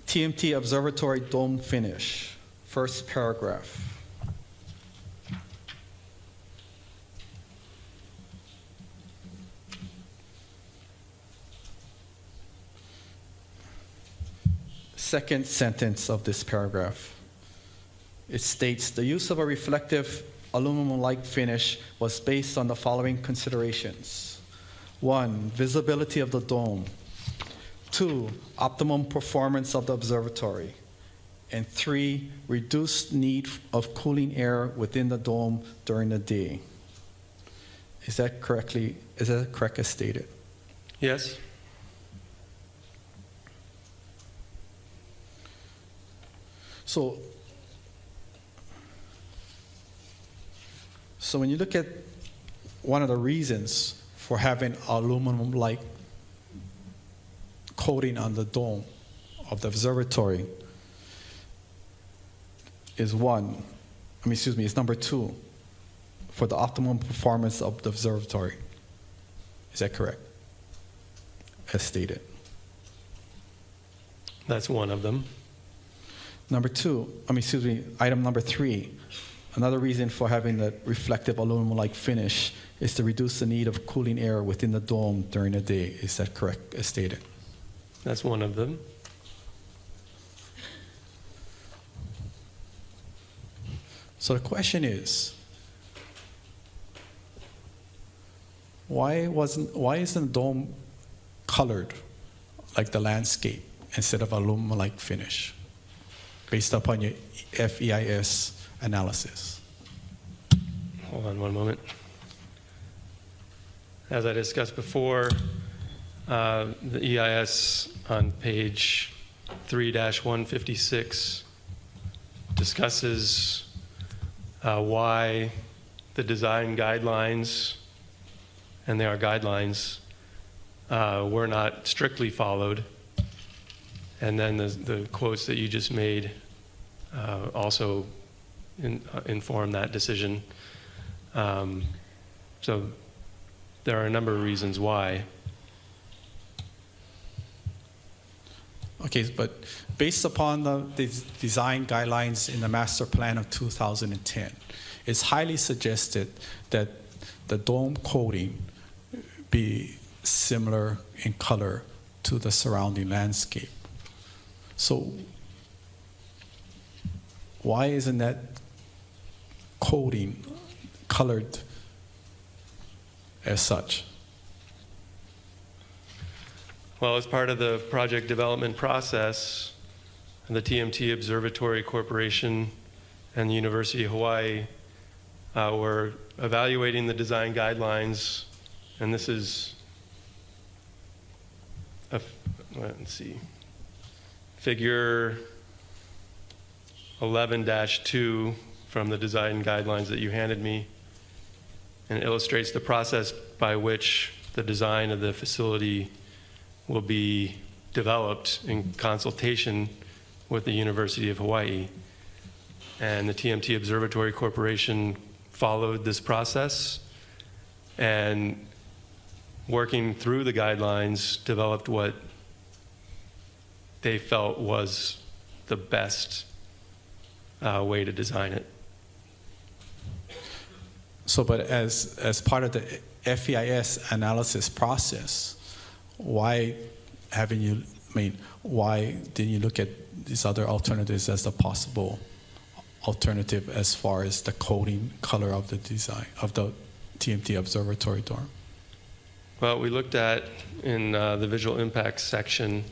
TMT Observatory dome finish, first paragraph. Second sentence of this paragraph. It states, the use of a reflective aluminum-like finish was based on the following considerations. 1, visibility of the dome. 2, optimum performance of the observatory. And 3, reduced need of cooling air within the dome during the day. Is that correct as stated? Yes. So when you look at one of the reasons for having aluminum-like coating on the dome of the observatory is number 2, for the optimum performance of the observatory. Is that correct? As stated. That's one of them. Item number 3. Another reason for having the reflective aluminum-like finish is to reduce the need of cooling air within the dome during the day. Is that correct as stated? That's one of them. So the question is, why isn't the dome colored like the landscape instead of aluminum-like finish, based upon your FEIS analysis? Hold on one moment. As I discussed before, the EIS on page 3-156 discusses why the design guidelines, and they are guidelines, were not strictly followed. And then the quotes that you just made also inform that decision. So there are a number of reasons why. Okay, but based upon the design guidelines in the master plan of 2010, it's highly suggested that the dome coating be similar in color to the surrounding landscape. So why isn't that coating colored as such? Well, as part of the project development process, the TMT Observatory Corporation and the University of Hawaii were evaluating the design guidelines, and this is, figure 11-2 from the design guidelines that you handed me, and it illustrates the process by which the design of the facility will be developed in consultation with the University of Hawaii. And the TMT Observatory Corporation followed this process and, working through the guidelines, developed what they felt was the best way to design it. So, but as part of the FEIS analysis process, why didn't you look at these other alternatives as a possible alternative as far as the coating color of the design of the TMT Observatory dorm? Well, we looked at, in the visual impact section,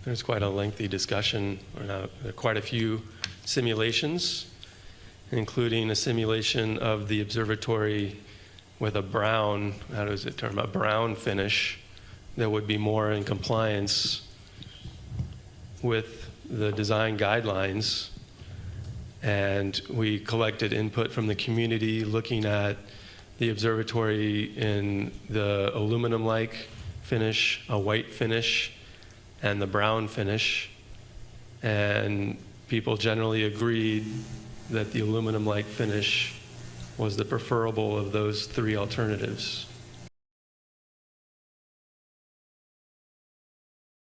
there's quite a lengthy discussion, there are quite a few simulations, including a simulation of the observatory with a brown, a brown finish that would be more in compliance with the design guidelines. And we collected input from the community looking at the observatory in the aluminum-like finish, a white finish, and the brown finish. And people generally agreed that the aluminum-like finish was the preferable of those three alternatives.